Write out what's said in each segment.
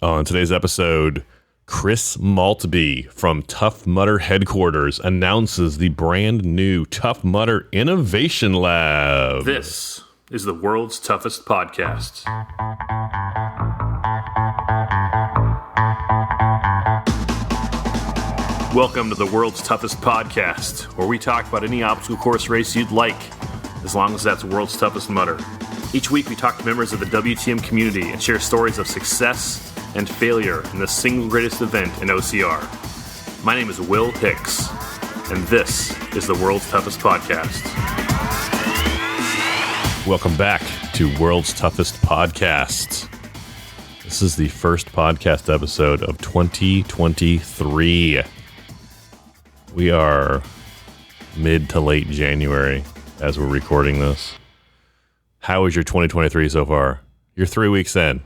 On today's episode, Chris Maltbie from Tough Mudder headquarters announces the brand new Tough Mudder Innovation Lab. This is the world's toughest podcast. Welcome to the world's toughest podcast, where we talk about any obstacle course race you'd like, as long as that's world's toughest mudder. Each week we talk to members of the WTM community and share stories of success and failure in the single greatest event in OCR. My name is Will Hicks, and this is the world's toughest podcast. Welcome back to World's Toughest Podcast. This is the first podcast episode of 2023. We are mid to late January as we're recording this. How is your 2023 so far? You're 3 weeks in.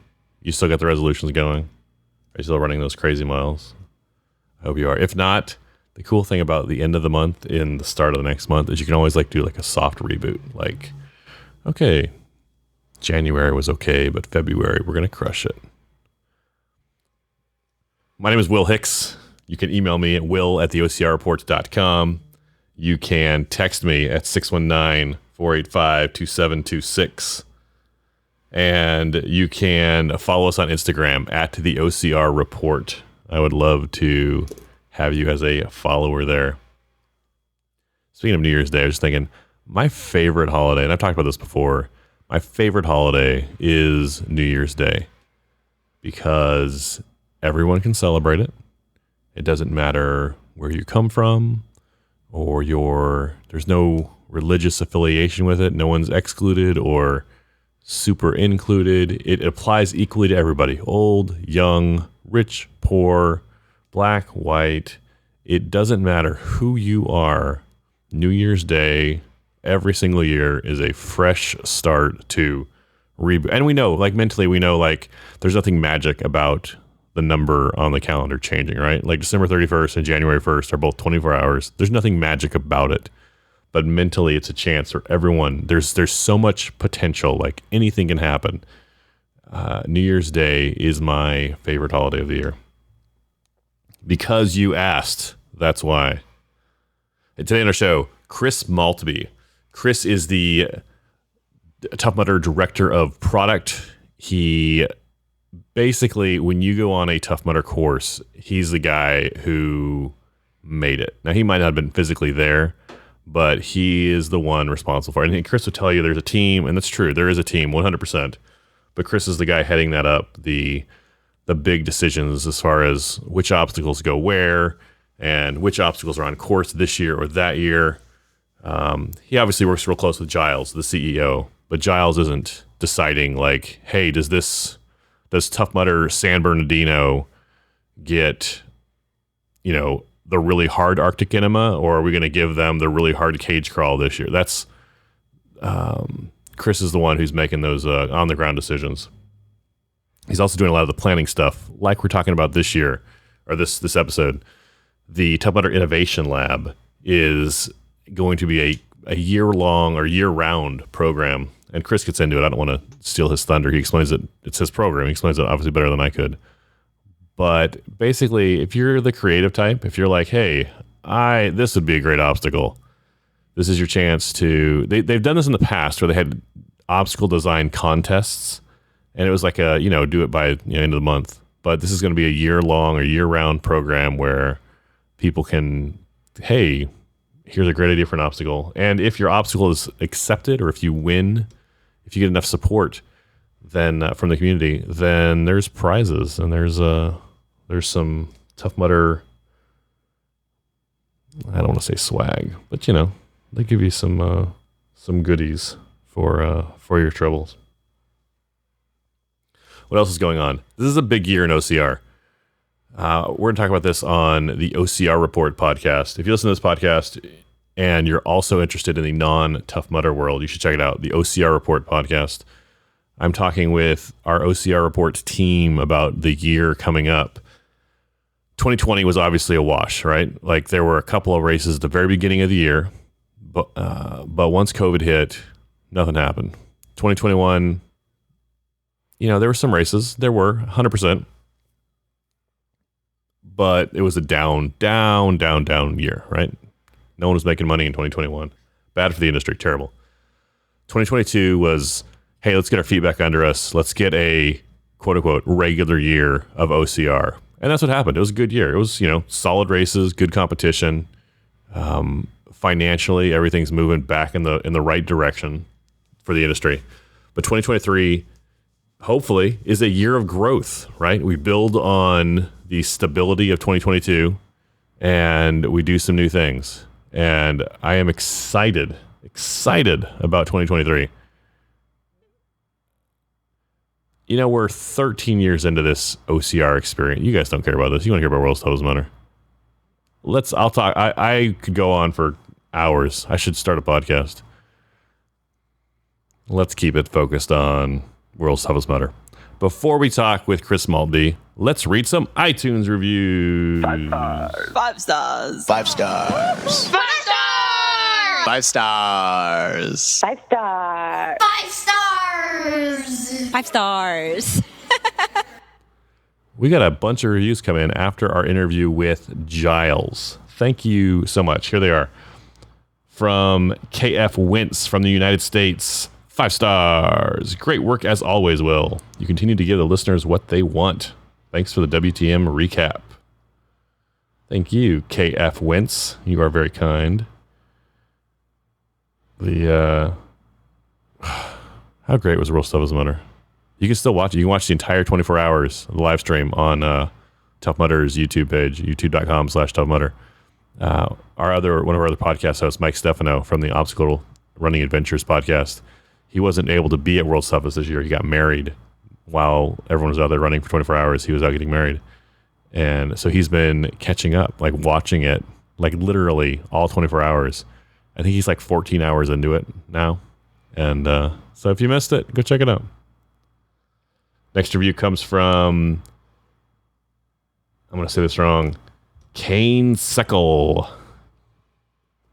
You still got the resolutions going? Are you still running those crazy miles? I hope you are. If not, the cool thing about the end of the month and the start of the next month is you can always do a soft reboot. Okay, January was okay, but February, we're going to crush it. My name is Will Hicks. You can email me at will@theocrreports.com. You can text me at 619-485-2726. And you can follow us on Instagram at the OCR Report. I would love to have you as a follower there. Speaking of New Year's Day, I was just thinking, my favorite holiday, and I've talked about this before, my favorite holiday is New Year's Day because everyone can celebrate it. It doesn't matter where you come from or there's no religious affiliation with it. No one's excluded or super included. It applies equally to everybody. Old, young, rich, poor, black, white. It doesn't matter who you are. New Year's Day, every single year, is a fresh start to reboot. And we know, mentally, we know, there's nothing magic about the number on the calendar changing, right? December 31st and January 1st are both 24 hours. There's nothing magic about it. But mentally, it's a chance for everyone. There's so much potential. Anything can happen. New Year's Day is my favorite holiday of the year. Because you asked, that's why. And today on our show, Chris Maltbie. Chris is the Tough Mudder Director of Product. He basically, when you go on a Tough Mudder course, he's the guy who made it. Now, he might not have been physically there, but he is the one responsible for it. And Chris will tell you there's a team, and that's true. There is a team, 100%. But Chris is the guy heading that up, the big decisions as far as which obstacles go where and which obstacles are on course this year or that year. He obviously works real close with Giles, the CEO, but Giles isn't deciding hey, does Tough Mudder San Bernardino get, the really hard Arctic enema, or are we going to give them the really hard cage crawl this year? That's Chris is the one who's making those on the ground decisions. He's also doing a lot of the planning stuff, like we're talking about this year or this episode. The Tough Mudder Innovation Lab is going to be a year-long or year-round program, and Chris gets into it. I don't want to steal his thunder. He explains it. It's his program. He explains it obviously better than I could. But basically, if you're the creative type, if you're hey, this would be a great obstacle. This is your chance to. They've done this in the past where they had obstacle design contests, and it was do it by end of the month. But this is going to be a year-long or year-round program where people can, hey, here's a great idea for an obstacle. And if your obstacle is accepted, or if you win, if you get enough support, then from the community, then there's prizes and there's some Tough Mudder. I don't want to say swag, but they give you some goodies for your troubles. What else is going on? This is a big year in OCR. We're going to talk about this on the OCR Report podcast. If you listen to this podcast and you're also interested in the non-Tough Mudder world, you should check it out, the OCR Report podcast. I'm talking with our OCR Report team about the year coming up. 2020 was obviously a wash, right? There were a couple of races at the very beginning of the year, but once COVID hit, nothing happened. 2021, there were some races. There were 100%. but it was a down year, right? No one was making money in 2021. Bad for the industry, terrible. 2022 was, hey, let's get our feet back under us. Let's get a quote unquote regular year of OCR. And that's what happened. It was a good year. It was, solid races, good competition. Financially, everything's moving back in the right direction for the industry. But 2023, hopefully, is a year of growth, right? We build on the stability of 2022 and we do some new things. And I am excited about 2023. We're 13 years into this OCR experience. You guys don't care about this. You want to hear about World's Toughest Mudder. I'll talk. I could go on for hours. I should start a podcast. Let's keep it focused on World's Toughest Mudder. Before we talk with Chris Maltbie, let's read some iTunes reviews. 5 stars. 5 stars. 5 stars. 5 stars. 5 stars. 5 stars. 5 stars. 5 stars. We got a bunch of reviews come in after our interview with Giles. Thank you so much. Here they are. From KF Wentz from the United States. 5 stars. Great work as always, Will. You continue to give the listeners what they want. Thanks for the WTM recap. Thank you, KF Wentz. You are very kind. How great was World's Toughest Mudder? You can still watch it. You can watch the entire 24 hours of the live stream on Tough Mudder's YouTube page, youtube.com/ToughMudder. One of our other podcast hosts, Mike Stefano from the Obstacle Running Adventures podcast, he wasn't able to be at World's Toughest this year. He got married while everyone was out there running for 24 hours. He was out getting married. And so he's been catching up, like watching it, like literally all 24 hours. I think he's like 14 hours into it now. And so if you missed it, go check it out. Next review comes from, I'm going to say this wrong, Kane Seckle.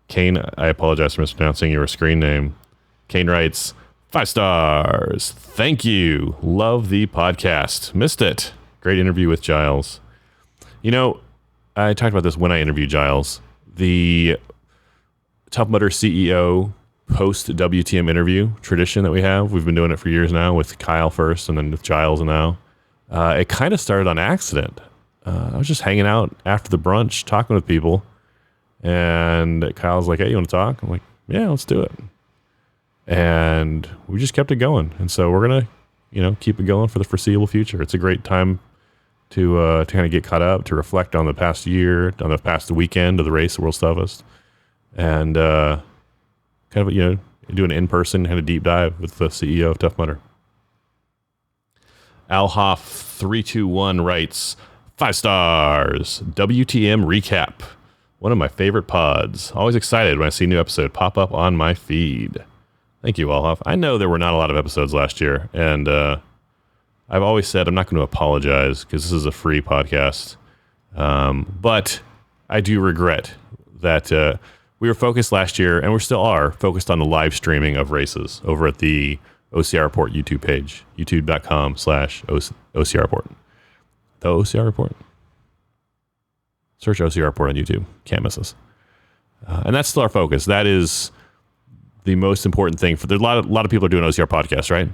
Kane, I apologize for mispronouncing your screen name. Kane writes, 5 stars. Thank you. Love the podcast. Missed it. Great interview with Giles. I talked about this when I interviewed Giles. The Tough Mudder CEO post WTM interview tradition that we have. We've been doing it for years now with Kyle first and then with Giles now. It kind of started on accident. I was just hanging out after the brunch talking with people and Kyle's like, hey, you want to talk? I'm like, yeah, let's do it. And we just kept it going. And so we're going to, keep it going for the foreseeable future. It's a great time to kind of get caught up, to reflect on the past year, on the past weekend of the race, the World's Toughest. And, kind of, do an in-person kind of deep dive with the CEO of Tough Mudder. Alhoff321 writes, 5 stars. WTM recap. One of my favorite pods. Always excited when I see a new episode pop up on my feed. Thank you, Alhoff. I know there were not a lot of episodes last year, and I've always said I'm not going to apologize because this is a free podcast. But I do regret that we were focused last year, and we still are, focused on the live streaming of races over at the OCR Report YouTube page, youtube.com/OCR Report. The OCR Report. Search OCR Report on YouTube. Can't miss us. And that's still our focus. That is the most important thing. There's a lot of people are doing OCR podcasts, right?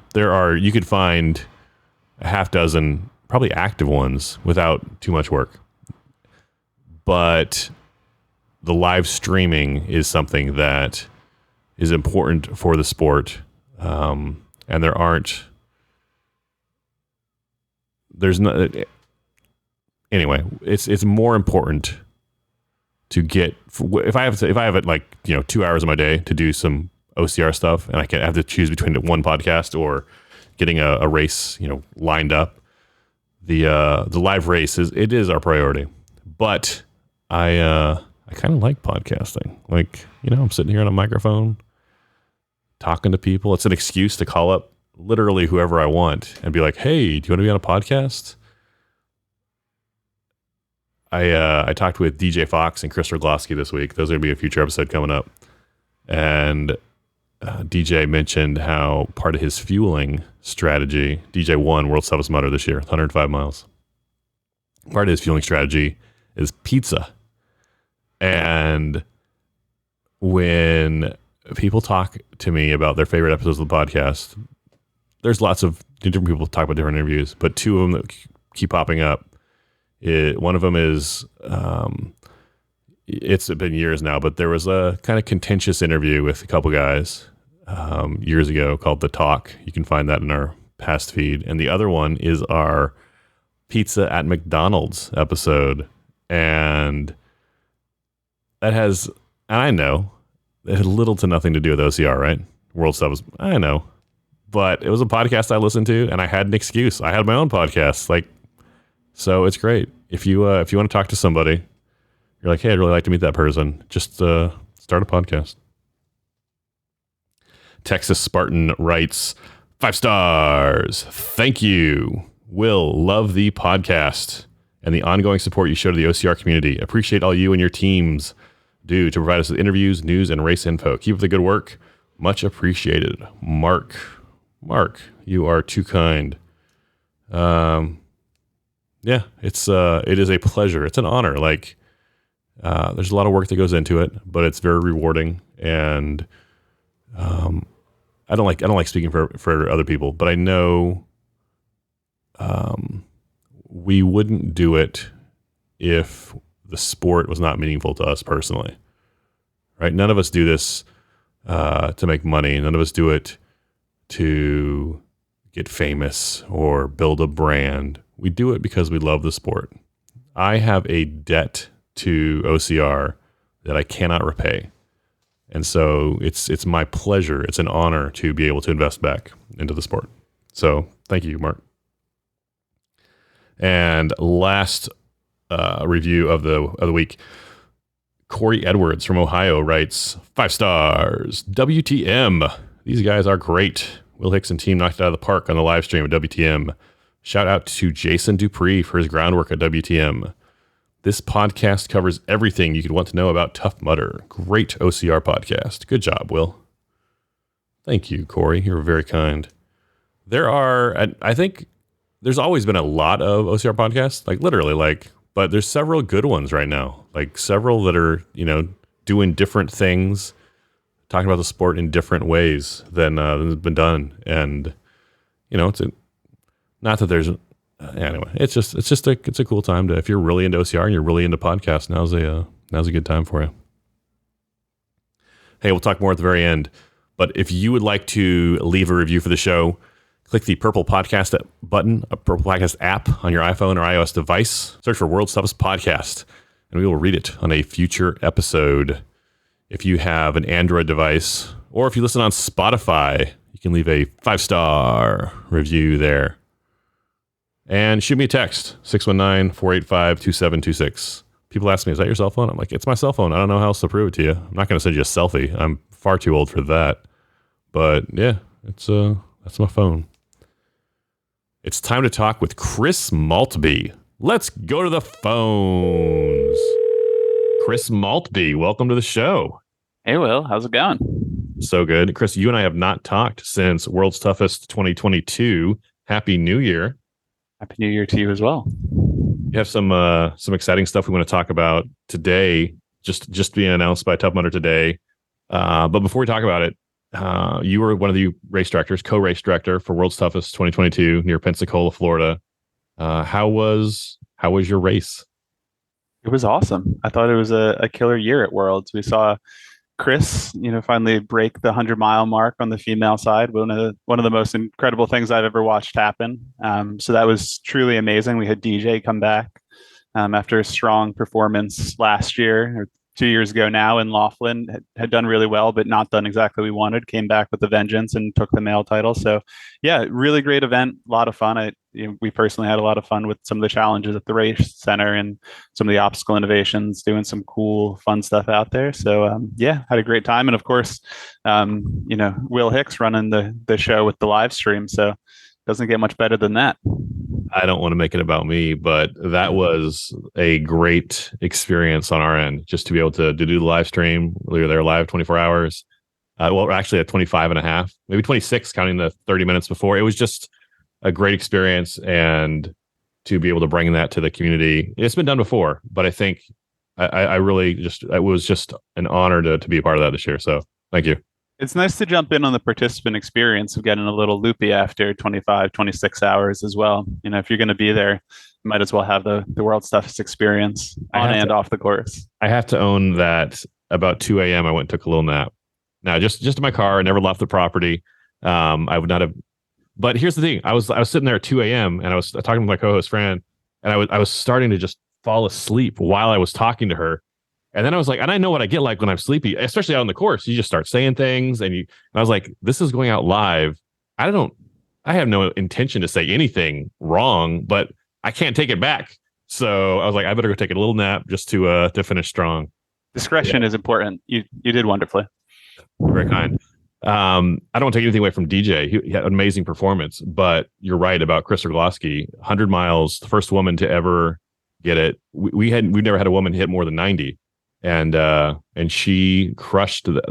You could find a half dozen, probably active ones, without too much work. But the live streaming is something that is important for the sport. And anyway, it's more important to get, if I have it like, 2 hours of my day to do some OCR stuff and I have to choose between one podcast or getting a race, lined up, the live race is our priority. But I kind of like podcasting. Like, I'm sitting here on a microphone talking to people. It's an excuse to call up literally whoever I want and be like, hey, do you want to be on a podcast? I talked with DJ Fox and Chris Rogloski this week. Those are going to be a future episode coming up. And DJ mentioned how part of his fueling strategy, DJ won World's Toughest Mudder this year, 105 miles. Part of his fueling strategy is pizza. And when people talk to me about their favorite episodes of the podcast, there's lots of different people talk about different interviews, but two of them that keep popping up. One of them is, it's been years now, but there was a kind of contentious interview with a couple guys years ago called The Talk. You can find that in our past feed. And the other one is our pizza at McDonald's episode. And that has, and I know, it had little to nothing to do with OCR, right? World Stuff was, I know. But it was a podcast I listened to, and I had an excuse. I had my own podcast. Like, so it's great. If you want to talk to somebody, you're like, hey, I'd really like to meet that person. Just start a podcast. Texas Spartan writes, 5 stars. Thank you. Will, love the podcast and the ongoing support you show to the OCR community. Appreciate all you and your teams do to provide us with interviews, news, and race info. Keep up the good work. Much appreciated. Mark, you are too kind. Yeah, it is a pleasure. It's an honor. Like, there's a lot of work that goes into it, but it's very rewarding. And I don't like speaking for other people, but I know we wouldn't do it if the sport was not meaningful to us personally, right? None of us do this to make money. None of us do it to get famous or build a brand. We do it because we love the sport. I have a debt to OCR that I cannot repay. And so it's my pleasure. It's an honor to be able to invest back into the sport. So thank you, Mark. And last review of the week, Corey Edwards from Ohio writes, 5 stars. WTM. These guys are great. Will Hicks and team knocked it out of the park on the live stream at WTM. Shout out to Jason Dupree for his groundwork at WTM. This podcast covers everything you could want to know about Tough Mudder. Great OCR podcast. Good job, Will. Thank you, Corey. You're very kind. I think there's always been a lot of OCR podcasts, like literally, but there's several good ones right now, like several that are, doing different things, talking about the sport in different ways than has been done. And, it's not that there's, anyway, it's a cool time to, if you're really into OCR and you're really into podcasts, now's a good time for you. Hey, we'll talk more at the very end, but if you would like to leave a review for the show, click the purple podcast button, a purple podcast app on your iPhone or iOS device. Search for World's Toughest Podcast, and we will read it on a future episode. If you have an Android device, or if you listen on Spotify, you can leave a 5-star review there. And shoot me a text, 619-485-2726. People ask me, is that your cell phone? I'm like, it's my cell phone. I don't know how else to prove it to you. I'm not going to send you a selfie. I'm far too old for that. But yeah, that's my phone. It's time to talk with Chris Maltbie. Let's go to the phones. Chris Maltbie, welcome to the show. Hey, Will. How's it going? So good. Chris, you and I have not talked since World's Toughest 2022. Happy New Year. Happy New Year to you as well. We have some exciting stuff we want to talk about today, just being announced by Tough Mudder today. But before we talk about it, you were one of the race directors, co-race director for World's Toughest 2022 near Pensacola, Florida. How was your race? It was awesome. I thought it was a killer year at Worlds. We saw Chris, finally break the 100-mile mark on the female side. One of the most incredible things I've ever watched happen. So that was truly amazing. We had DJ come back after a strong performance last year, or 2 years ago now, in Laughlin. Had done really well, but not done exactly what we wanted. Came back with a vengeance and took the male title. So yeah, really great event. A lot of fun. We personally had a lot of fun with some of the challenges at the race center and some of the obstacle innovations, doing some cool, fun stuff out there. So yeah, had a great time. And of course, Will Hicks running the show with the live stream. So doesn't get much better than that. I don't want to make it about me, but that was a great experience on our end, just to be able to do the live stream. We were there live 24 hours. Well, actually at 25 and a half, maybe 26, counting the 30 minutes before. It was just a great experience. And to be able to bring that to the community. It's been done before, but I think I really it was just an honor to be a part of that this year. So thank you. It's nice to jump in on the participant experience of getting a little loopy after 25, 26 hours as well. If you're going to be there, you might as well have the world's toughest experience on and off the course. I have to own that about 2 a.m. I went and took a little nap. Now, just in my car, I never left the property. I would not have. But here's the thing. I was sitting there at 2 a.m. and I was talking to my co-host, Fran, and I was starting to just fall asleep while I was talking to her. And then I was like, and I know what I get like when I'm sleepy, especially out on the course. You just start saying things, and I was like, this is going out live. I have no intention to say anything wrong, but I can't take it back. So I was like, I better go take a little nap just to finish strong. Discretion is important. You did wonderfully. Very kind. I don't want to take anything away from DJ. He had an amazing performance, but you're right about Chris Orlowski. 100 miles, the first woman to ever get it. We've never had a woman hit more than 90. And she crushed the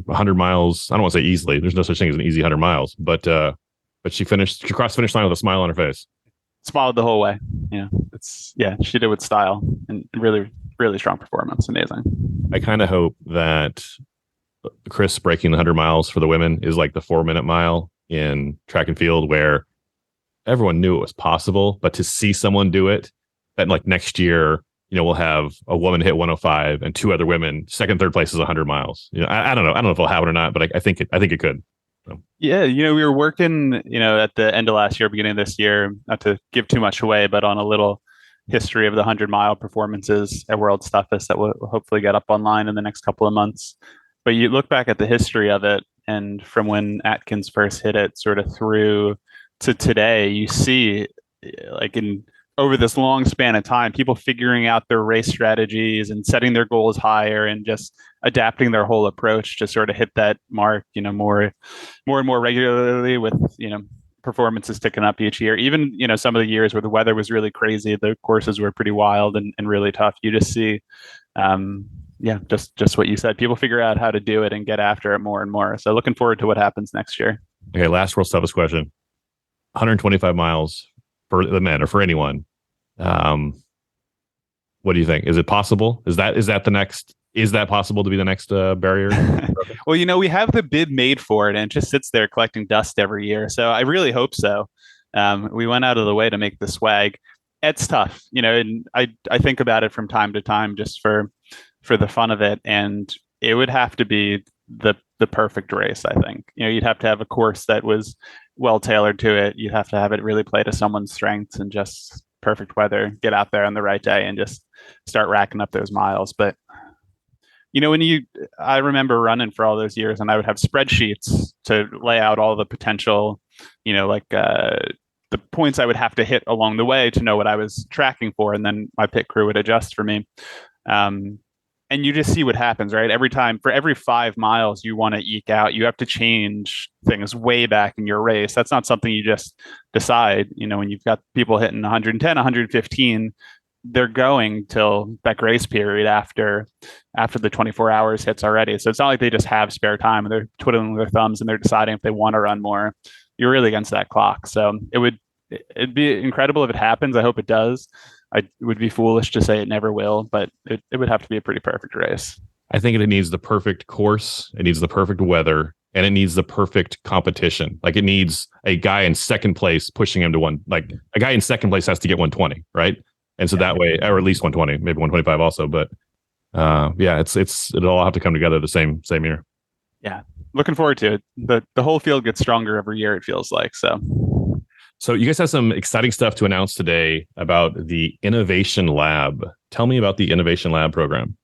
100 miles. I don't want to say easily. There's no such thing as an easy 100 miles, but she crossed the finish line with a smile on her face. Smiled the whole way. She did with style, and really, really strong performance. Amazing. I kind of hope that Chris breaking the 100 miles for the women is like the 4-minute mile in track and field, where everyone knew it was possible, but to see someone do it, that like next year, we'll have a woman hit 105 and 2 other women. Second, third place is 100 miles. I don't know. I don't know if it'll happen or not, but I think it could. So. Yeah, we were working, at the end of last year, beginning of this year, not to give too much away, but on a little history of the 100-mile performances at World's Toughest that will hopefully get up online in the next couple of months. But you look back at the history of it, and from when Atkins first hit it sort of through to today, you see like over this long span of time, people figuring out their race strategies and setting their goals higher and just adapting their whole approach to sort of hit that mark, more and more regularly with, performances ticking up each year. Even, some of the years where the weather was really crazy, the courses were pretty wild and really tough. You just see, just what you said. People figure out how to do it and get after it more and more. So looking forward to what happens next year. Okay, last World's Toughest question. 125 miles for the men or for anyone. What do you think? Is it possible? Is that possible to be the next barrier? Well, we have the bid made for it, and it just sits there collecting dust every year. So I really hope so. We went out of the way to make the swag. It's tough, and I think about it from time to time just for the fun of it. And it would have to be the perfect race, I think. You'd have to have a course that was well tailored to it. You'd have to have it really play to someone's strengths and just perfect weather, get out there on the right day and just start racking up those miles. But I remember running for all those years, and I would have spreadsheets to lay out all the potential, the points I would have to hit along the way to know what I was tracking for. And then my pit crew would adjust for me. And you just see what happens, right? Every time, for every 5 miles you want to eke out, you have to change things way back in your race. That's not something you just decide. When you've got people hitting 110, 115, they're going till that grace period after the 24 hours hits already. So it's not like they just have spare time and they're twiddling their thumbs and they're deciding if they want to run more. You're really against that clock. So it'd be incredible if it happens. I hope it does. It would be foolish to say it never will, but it would have to be a pretty perfect race. I think it needs the perfect course. It needs the perfect weather, and it needs the perfect competition. Like it needs a guy in second place pushing him to like a guy in second place has to get 120, right? And so that way, or at least 120, maybe 125 also. But it'll all have to come together the same year. Yeah, looking forward to it. The whole field gets stronger every year, it feels like. So you guys have some exciting stuff to announce today about the Innovation Lab. Tell me about the Innovation Lab program.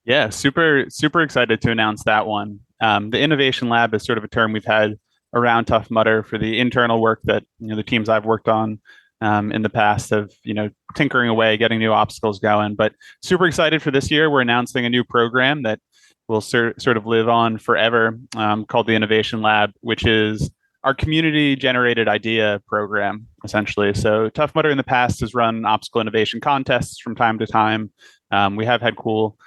Yeah, super, super excited to announce that one. The Innovation Lab is sort of a term we've had around Tough Mudder for the internal work that the teams I've worked on in the past of tinkering away, getting new obstacles going. But super excited for this year. We're announcing a new program that will sort of live on forever, called the Innovation Lab, which is our community-generated idea program, essentially. So Tough Mudder in the past has run obstacle innovation contests from time to time. We have had cool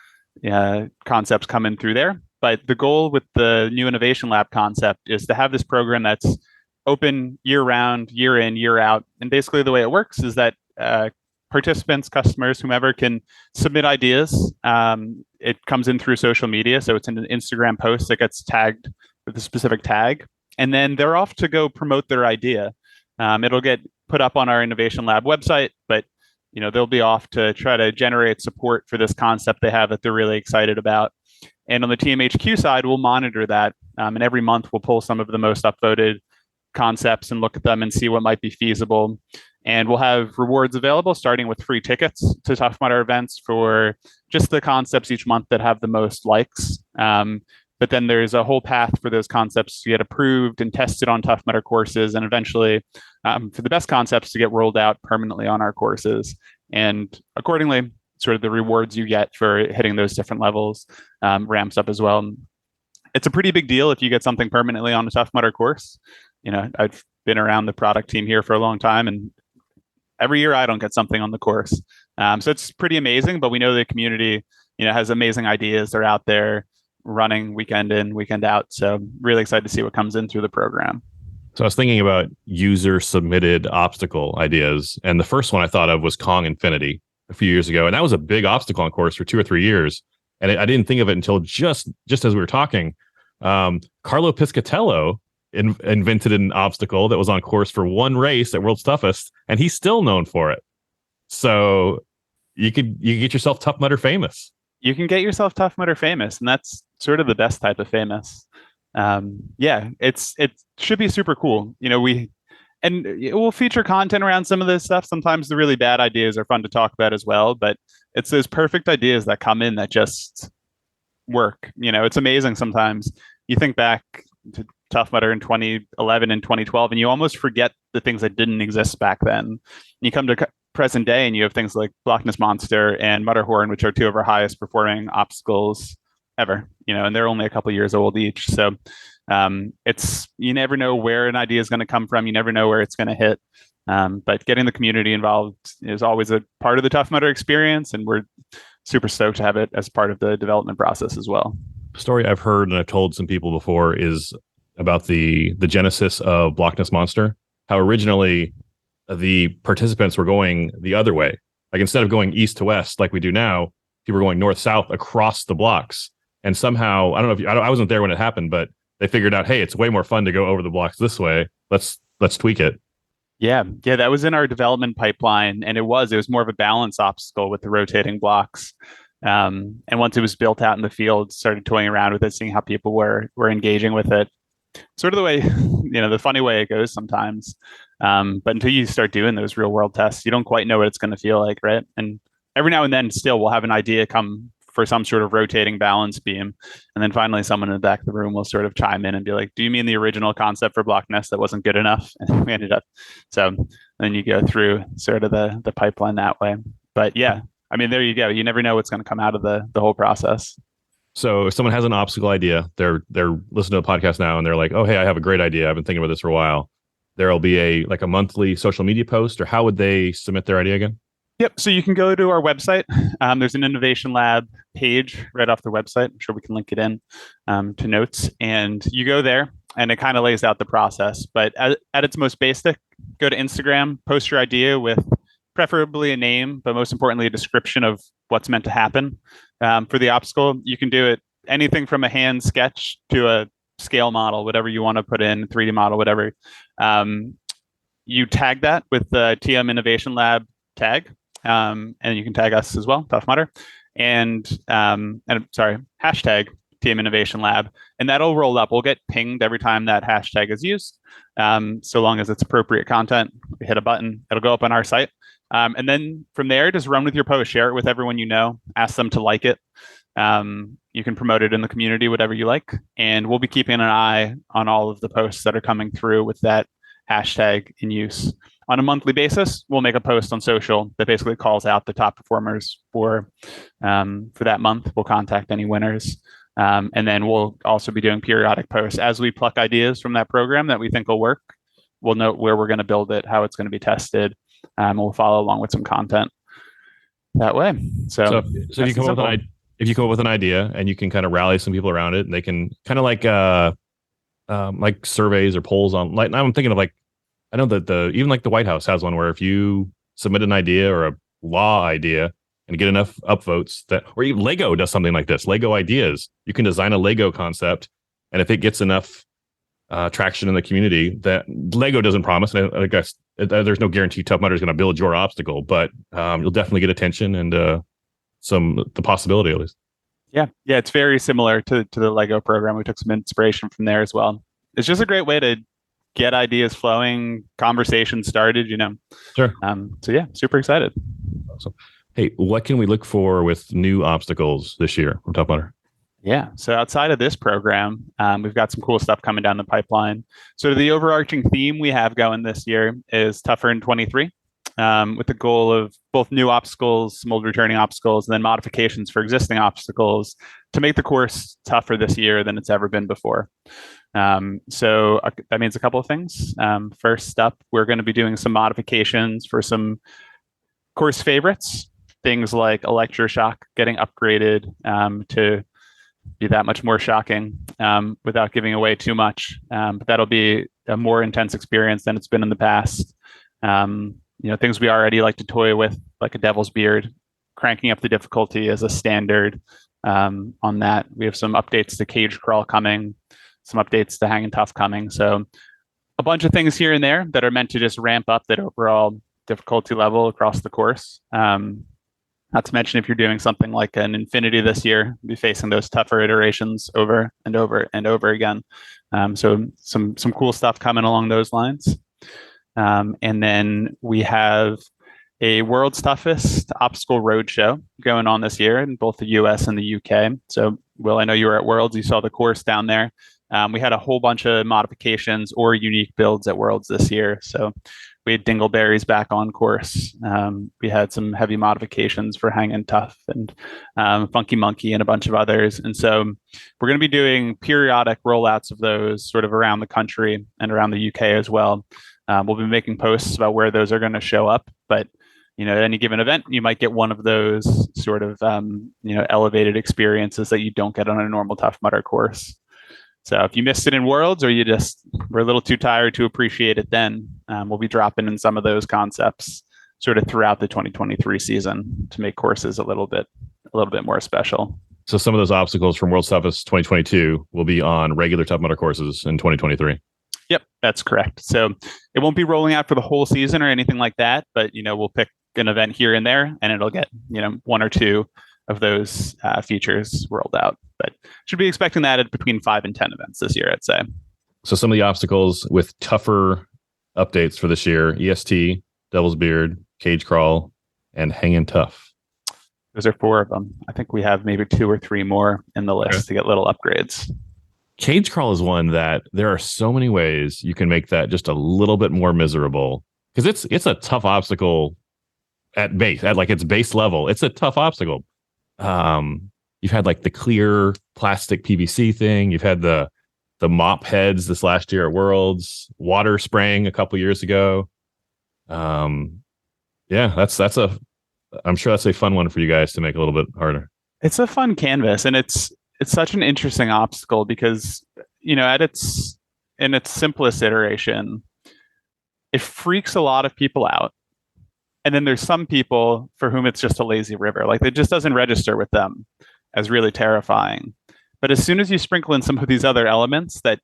concepts come in through there. But the goal with the new Innovation Lab concept is to have this program that's open year-round, year in, year out. And basically the way it works is that participants, customers, whomever can submit ideas. It comes in through social media. So it's in an Instagram post that gets tagged with a specific tag. And then they're off to go promote their idea. It'll get put up on our Innovation Lab website, but they'll be off to try to generate support for this concept they have that they're really excited about. And on the TMHQ side, we'll monitor that. And every month we'll pull some of the most upvoted concepts and look at them and see what might be feasible. And we'll have rewards available, starting with free tickets to Tough Mudder events for just the concepts each month that have the most likes. But then there's a whole path for those concepts to get approved and tested on Tough Mudder courses, and eventually for the best concepts to get rolled out permanently on our courses. And accordingly, sort of the rewards you get for hitting those different levels ramps up as well. It's a pretty big deal if you get something permanently on a Tough Mudder course. I've been around the product team here for a long time, and every year I don't get something on the course. So it's pretty amazing, but we know the community, has amazing ideas. They're out there running weekend in, weekend out. So really excited to see what comes in through the program. So I was thinking about user submitted obstacle ideas. And the first one I thought of was Kong Infinity a few years ago. And that was a big obstacle on course for 2 or 3 years. And I didn't think of it until just as we were talking. Carlo Piscatello invented an obstacle that was on course for one race at World's Toughest, and he's still known for it. So you can get yourself Tough Mudder famous. You can get yourself Tough Mudder famous, and that's sort of the best type of famous. It should be super cool. We'll feature content around some of this stuff. Sometimes the really bad ideas are fun to talk about as well, but it's those perfect ideas that come in that just work. It's amazing sometimes. You think back to Tough Mudder in 2011 and 2012, and you almost forget the things that didn't exist back then. You come to present day, and you have things like Loch Ness Monster and Mudderhorn, which are 2 of our highest performing obstacles ever. And they're only a couple years old each. So you never know where an idea is going to come from. You never know where it's going to hit. But getting the community involved is always a part of the Tough Mudder experience, and we're super stoked to have it as part of the development process as well. Story I've heard and I've told some people before is about the genesis of Loch Ness Monster. How originally the participants were going the other way. Like instead of going east to west like we do now, people were going north south across the blocks. And somehow, I don't know I wasn't there when it happened, but they figured out, hey, it's way more fun to go over the blocks this way. Let's tweak it. Yeah, that was in our development pipeline, and it was more of a balance obstacle with the rotating blocks. And once it was built out in the field, started toying around with it, seeing how people were engaging with it. Sort of the way, the funny way it goes sometimes. But until you start doing those real world tests, you don't quite know what it's going to feel like, right? And every now and then still we'll have an idea come for some sort of rotating balance beam. And then finally someone in the back of the room will sort of chime in and be like, do you mean the original concept for Loch Ness that wasn't good enough? And we ended up. So then you go through sort of the pipeline that way. But yeah, there you go. You never know what's going to come out of the whole process. So if someone has an obstacle idea, they're listening to the podcast now and they're like, oh, hey, I have a great idea. I've been thinking about this for a while. There'll be a monthly social media post, or how would they submit their idea again? Yep. So you can go to our website. There's an Innovation Lab page right off the website. I'm sure we can link it in to notes. And you go there and it kind of lays out the process. But at its most basic, go to Instagram, post your idea with preferably a name, but most importantly, a description of what's meant to happen for the obstacle. You can do it anything from a hand sketch to a scale model, whatever you want to put in, 3D model, whatever. You tag that with the TM Innovation Lab tag. And you can tag us as well, Tough Mudder, and hashtag TM Innovation Lab, and that'll roll up. We'll get pinged every time that hashtag is used, so long as it's appropriate content. We hit a button, it'll go up on our site, and then from there, just run with your post, share it with everyone you know, ask them to like it. You can promote it in the community, whatever you like, and we'll be keeping an eye on all of the posts that are coming through with that hashtag in use. On a monthly basis, we'll make a post on social that basically calls out the top performers for that month. We'll contact any winners. And then we'll also be doing periodic posts as we pluck ideas from that program that we think will work. We'll note where we're going to build it, how it's going to be tested. We'll follow along with some content that way. So if you come up with an idea and you can kind of rally some people around it, and they can kind of like surveys or polls on, like, I'm thinking of, like, I know that even like the White House has one where if you submit an idea or a law idea and get enough upvotes that, or even Lego does something like this. Lego ideas. You can design a Lego concept, and if it gets enough traction in the community, that Lego doesn't promise, and I guess there's no guarantee Tough Mudder is going to build your obstacle, but you'll definitely get attention and the possibility at least. Yeah, it's very similar to the Lego program. We took some inspiration from there as well. It's just a great way to get ideas flowing, conversations started, Sure. So yeah, super excited. Awesome. Hey, what can we look for with new obstacles this year from Tough Mudder? Yeah, so outside of this program, we've got some cool stuff coming down the pipeline. So the overarching theme we have going this year is Tougher in 23, with the goal of both new obstacles, some old returning obstacles, and then modifications for existing obstacles to make the course tougher this year than it's ever been before. So that means a couple of things. First up, we're going to be doing some modifications for some course favorites, things like electroshock getting upgraded to be that much more shocking without giving away too much. But that'll be a more intense experience than it's been in the past. Things we already like to toy with, like a devil's beard, cranking up the difficulty as a standard on that. We have some updates to cage crawl coming, some updates to hanging tough coming. So a bunch of things here and there that are meant to just ramp up that overall difficulty level across the course. Not to mention, if you're doing something like an Infinity this year, you'll be facing those tougher iterations over and over and over again. So some cool stuff coming along those lines. And then we have a World's Toughest Obstacle Roadshow going on this year in both the US and the UK. So, Will, I know you were at Worlds. You saw the course down there. We had a whole bunch of modifications or unique builds at Worlds this year. So we had Dingleberries back on course. We had some heavy modifications for Hangin' Tough and Funky Monkey and a bunch of others. And so we're going to be doing periodic rollouts of those sort of around the country and around the UK as well. We'll be making posts about where those are going to show up. But, at any given event, you might get one of those sort of, elevated experiences that you don't get on a normal Tough Mudder course. So if you missed it in Worlds or you just were a little too tired to appreciate it then, we'll be dropping in some of those concepts sort of throughout the 2023 season to make courses a little bit more special. So some of those obstacles from World's Toughest 2022 will be on regular Tough Mudder courses in 2023. Yep, that's correct. So it won't be rolling out for the whole season or anything like that, but we'll pick an event here and there and it'll get one or two of those features rolled out. But should be expecting that at between 5 and 10 events this year, I'd say. So some of the obstacles with tougher updates for this year: EST, Devil's Beard, Cage Crawl, and Hangin' Tough. Those are 4 of them. I think we have maybe 2 or 3 more in the list to get little upgrades. Cage Crawl is one that there are so many ways you can make that just a little bit more miserable, because it's a tough obstacle at its base level. It's a tough obstacle. You've had like the clear plastic PVC thing. You've had the mop heads this last year at Worlds, water spraying a couple years ago. I'm sure that's a fun one for you guys to make a little bit harder. It's a fun canvas, and it's such an interesting obstacle because, in its simplest iteration, it freaks a lot of people out. And then there's some people for whom it's just a lazy river. Like, it just doesn't register with them as really terrifying. But as soon as you sprinkle in some of these other elements that,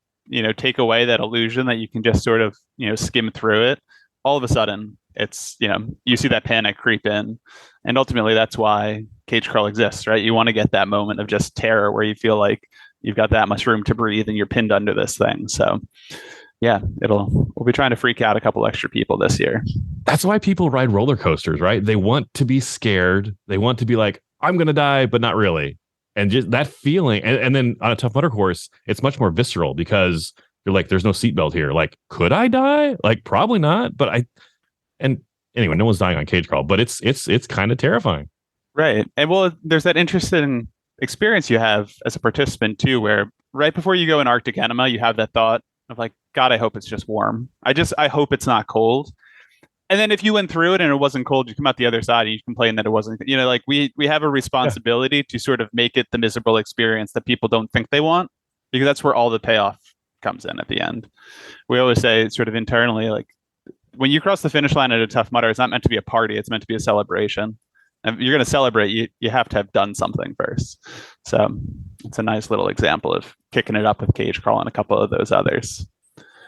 take away that illusion that you can just sort of, skim through it, all of a sudden it's, you see that panic creep in. And ultimately that's why Cage Crawl exists, right? You want to get that moment of just terror where you feel like you've got that much room to breathe and you're pinned under this thing. So yeah, we'll be trying to freak out a couple extra people this year. That's why people ride roller coasters, right? They want to be scared. They want to be like, I'm going to die, but not really. And just that feeling. And then on a Tough Mudder course, it's much more visceral because you're like, there's no seatbelt here. Like, could I die? Like, probably not. But anyway, no one's dying on Cage Crawl, but it's kind of terrifying. Right. And well, there's that interesting experience you have as a participant too, where right before you go in Arctic Enema, you have that thought of like, God, I hope it's just warm. I hope it's not cold. And then if you went through it and it wasn't cold, you come out the other side and you complain that it wasn't, like we have a responsibility to sort of make it the miserable experience that people don't think they want, because that's where all the payoff comes in at the end. We always say sort of internally, like, when you cross the finish line at a Tough Mudder, it's not meant to be a party. It's meant to be a celebration. And if you're going to celebrate, you have to have done something first. So it's a nice little example of kicking it up with cage crawl and a couple of those others.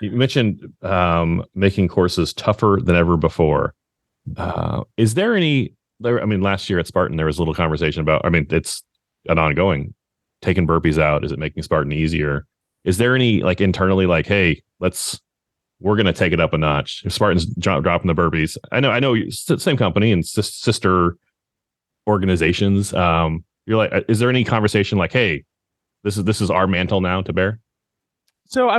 You mentioned making courses tougher than ever before. Is there any? I mean, last year at Spartan, there was a little conversation about. I mean, it's an ongoing taking burpees out. Is it making Spartan easier? Is there any like internally, like, hey, we're going to take it up a notch. If Spartan's dropping the burpees, I know, same company and sister organizations. You're like, is there any conversation like, hey, this is our mantle now to bear? So I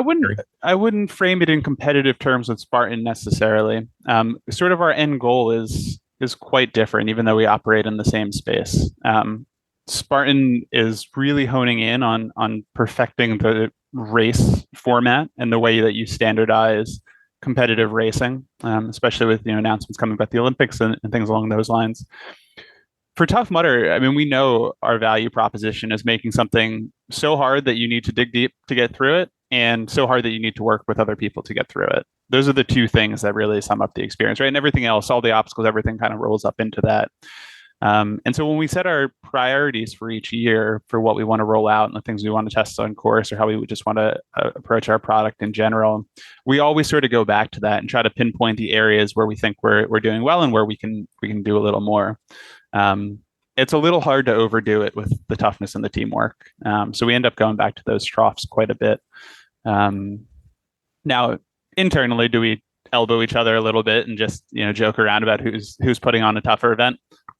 wouldn't frame it in competitive terms with Spartan necessarily. Sort of our end goal is quite different, even though we operate in the same space. Spartan is really honing in on perfecting the race format and the way that you standardize competitive racing, especially with announcements coming about the Olympics and things along those lines. For Tough Mudder, I mean, we know our value proposition is making something so hard that you need to dig deep to get through it, and so hard that you need to work with other people to get through it. Those are the two things that really sum up the experience, right? And everything else, all the obstacles, everything kind of rolls up into that. And so when we set our priorities for each year for what we want to roll out and the things we want to test on course or how we would just want to approach our product in general, we always sort of go back to that and try to pinpoint the areas where we think we're doing well and where we can do a little more. It's a little hard to overdo it with the toughness and the teamwork. So we end up going back to those troughs quite a bit. Now, internally, do we elbow each other a little bit and just joke around about who's putting on a tougher event?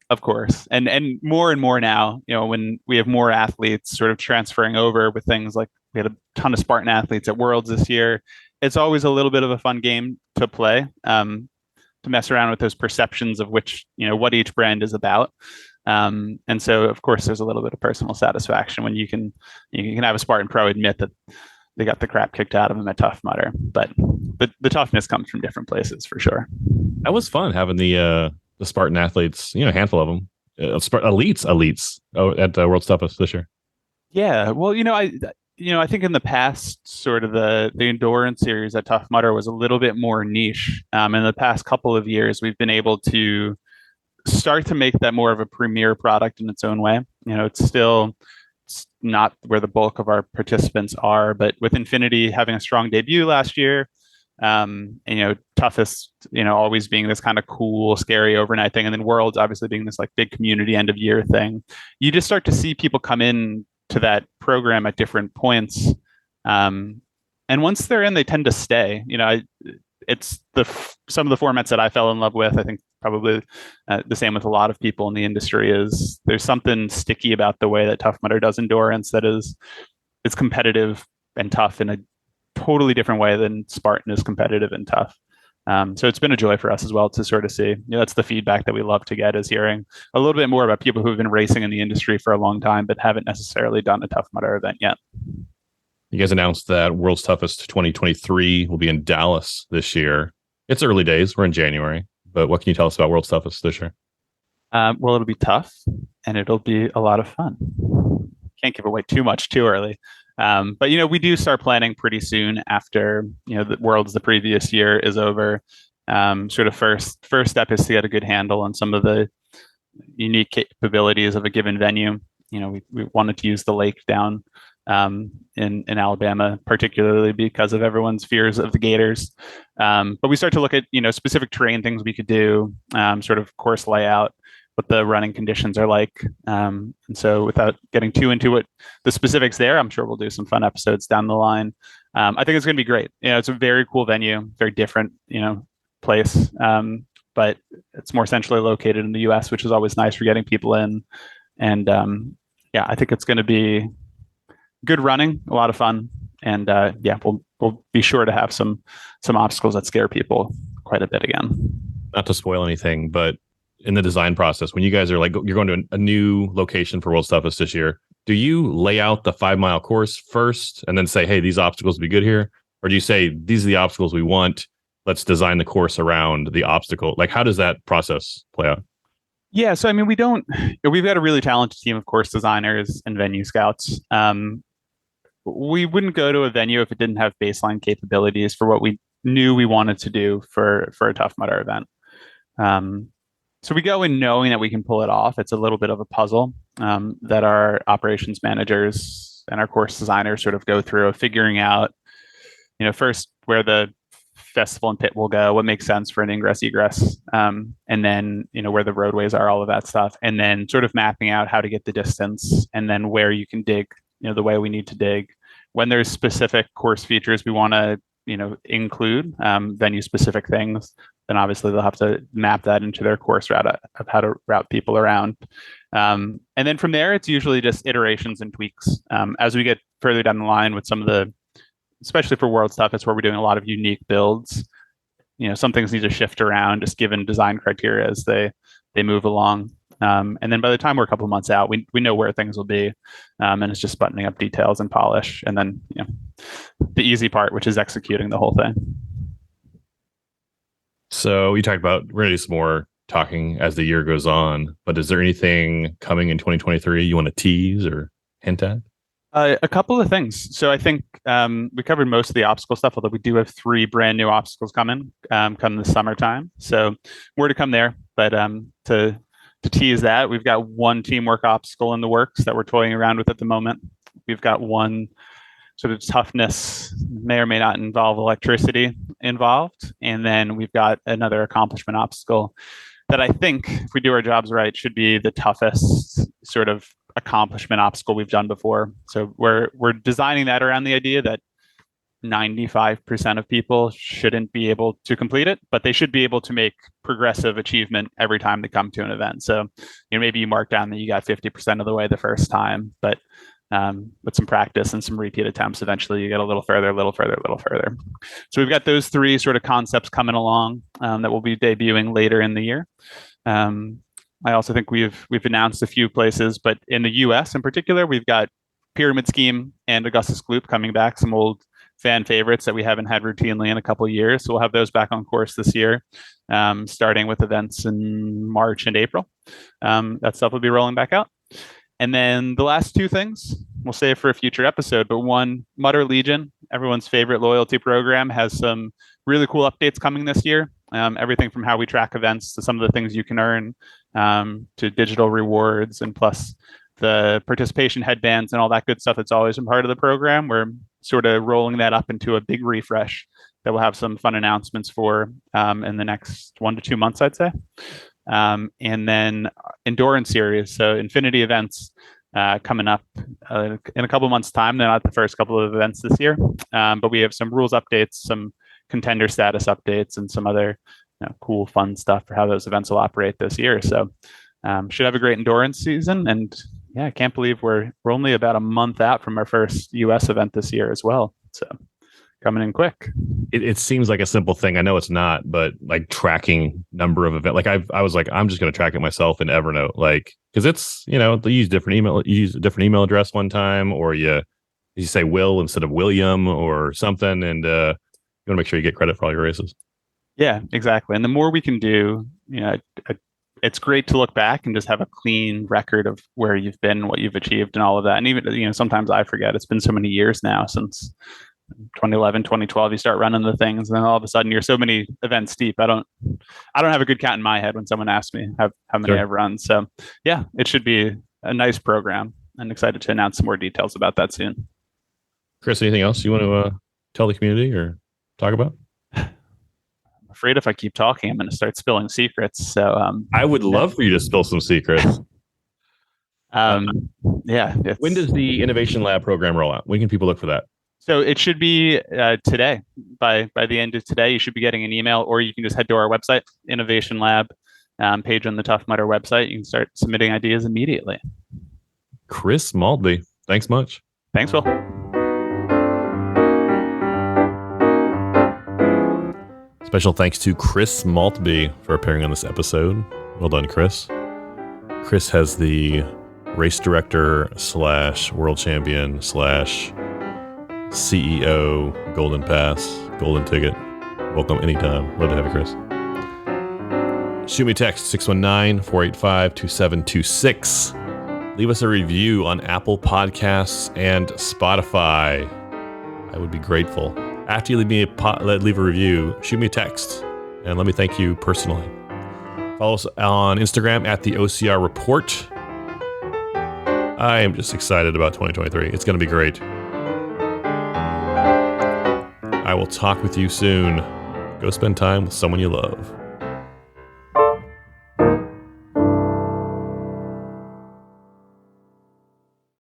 Of course, and more now, when we have more athletes sort of transferring over with things like we had a ton of Spartan athletes at Worlds this year. It's always a little bit of a fun game to play, to mess around with those perceptions of which what each brand is about. And so, of course, there's a little bit of personal satisfaction when you can have a Spartan pro admit that they got the crap kicked out of them at Tough Mudder, but the toughness comes from different places for sure. That was fun having the Spartan athletes, a handful of them, elites at World's Toughest this year. Yeah, well, I think in the past, sort of the endurance series at Tough Mudder was a little bit more niche. In the past couple of years, we've been able to start to make that more of a premier product in its own way. It's not where the bulk of our participants are, but with Infinity having a strong debut last year, Toughest, always being this kind of cool, scary overnight thing, and then Worlds obviously being this like big community end of year thing. You just start to see people come in to that program at different points, and once they're in, they tend to stay. It's some of the formats that I fell in love with. I think probably the same with a lot of people in the industry is there's something sticky about the way that Tough Mudder does endurance that it's competitive and tough in a totally different way than Spartan is competitive and tough. So it's been a joy for us as well to sort of see, that's the feedback that we love to get, is hearing a little bit more about people who have been racing in the industry for a long time, but haven't necessarily done a Tough Mudder event yet. You guys announced that World's Toughest 2023 will be in Dallas this year. It's early days. We're in January, but what can you tell us about World's Toughest this year? Well, it'll be tough and it'll be a lot of fun. Can't give away too much too early. But we do start planning pretty soon after the Worlds the previous year is over. Sort of first step is to get a good handle on some of the unique capabilities of a given venue. We wanted to use the lake down in Alabama, particularly because of everyone's fears of the gators. But we start to look at specific terrain things we could do, sort of course layout, what the running conditions are like. And so without getting too into what the specifics there, I'm sure we'll do some fun episodes down the line. I think it's going to be great. It's a very cool venue, very different, place. But it's more centrally located in the US, which is always nice for getting people in. And I think it's going to be good running, a lot of fun. And we'll be sure to have some obstacles that scare people quite a bit again. Not to spoil anything, but in the design process, when you guys are you're going to a new location for World's Toughest this year, do you lay out the 5-mile course first and then say, hey, these obstacles will be good here? Or do you say, these are the obstacles we want, let's design the course around the obstacle? Like, how does that process play out? Yeah, so I mean, we've got a really talented team of course designers and venue scouts. We wouldn't go to a venue if it didn't have baseline capabilities for what we knew we wanted to do for a Tough Mudder event. So we go in knowing that we can pull it off. It's a little bit of a puzzle that our operations managers and our course designers sort of go through of figuring out, first where the festival and pit will go, what makes sense for an ingress egress, and then where the roadways are, all of that stuff, and then sort of mapping out how to get the distance, and then where you can dig, the way we need to dig. When there's specific course features we want to include, venue specific things, then obviously they'll have to map that into their course route of how to route people around. And then from there, it's usually just iterations and tweaks. As we get further down the line with some of the, especially for World stuff, it's where we're doing a lot of unique builds. Some things need to shift around just given design criteria as they move along. And then by the time we're a couple of months out, we know where things will be, and it's just buttoning up details and polish. And then the easy part, which is executing the whole thing. So you talked about we're going to do some more talking as the year goes on, but is there anything coming in 2023 you want to tease or hint at? A couple of things. So I think we covered most of the obstacle stuff, although we do have 3 brand new obstacles coming come the summertime. So more to come there. But to tease that, we've got 1 teamwork obstacle in the works that we're toying around with at the moment. We've got 1 sort of toughness, may or may not involve electricity involved. And then we've got another accomplishment obstacle that I think, if we do our jobs right, should be the toughest sort of accomplishment obstacle we've done before. So we're designing that around the idea that 95% of people shouldn't be able to complete it, but they should be able to make progressive achievement every time they come to an event. So maybe you mark down that you got 50% of the way the first time, but with some practice and some repeat attempts, eventually you get a little further. So we've got those 3 sort of concepts coming along that we'll be debuting later in the year. I also think we've announced a few places, but in the US in particular, we've got Pyramid Scheme and Augustus Gloop coming back, some old fan favorites that we haven't had routinely in a couple of years. So we'll have those back on course this year, starting with events in March and April. That stuff will be rolling back out. And then the last 2 things we'll save for a future episode, but 1, Mudder Legion, everyone's favorite loyalty program, has some really cool updates coming this year. Everything from how we track events to some of the things you can earn, to digital rewards, and plus the participation headbands and all that good stuff that's always been part of the program. We're sort of rolling that up into a big refresh that we'll have some fun announcements for in the next 1 to 2 months, I'd say. And then endurance series, so Infinity events coming up in a couple months' time. They're not the first couple of events this year, but we have some rules updates, some contender status updates, and some other cool, fun stuff for how those events will operate this year. So should have a great endurance season. And yeah, I can't believe we're only about a month out from our first US event this year as well. So coming in quick. It seems like a simple thing. I know it's not, but like tracking number of events, like I was like, I'm just going to track it myself in Evernote, like, because it's, they use different email, you use a different email address one time, or you say Will instead of William or something. And you want to make sure you get credit for all your races. Yeah, exactly. And the more we can do, it's great to look back and just have a clean record of where you've been, what you've achieved, and all of that. And even, sometimes I forget, it's been so many years now since 2011, 2012, you start running the things, and then all of a sudden you're so many events deep. I don't have a good count in my head when someone asks me how many I've run. So yeah, it should be a nice program, and excited to announce some more details about that soon. Chris, anything else you want to tell the community or talk about? I'm afraid if I keep talking, I'm going to start spilling secrets. So I would love for you to spill some secrets. Yeah. When does the Innovation Lab program roll out? When can people look for that? So it should be today. By the end of today, you should be getting an email, or you can just head to our website, Innovation Lab page on the Tough Mudder website. You can start submitting ideas immediately. Chris Maltbie, thanks much. Thanks, Will. Special thanks to Chris Maltbie for appearing on this episode. Well done, Chris. Chris has the race director / world champion / CEO golden pass, golden ticket. Welcome anytime. Love to have you, Chris. Shoot me a text 619-485-2726. Leave us a review on Apple Podcasts and Spotify. I would be grateful. After you leave a review, shoot me a text and let me thank you personally. Follow us on Instagram at the OCR Report. I am just excited about 2023. It's going to be great. I will talk with you soon. Go spend time with someone you love.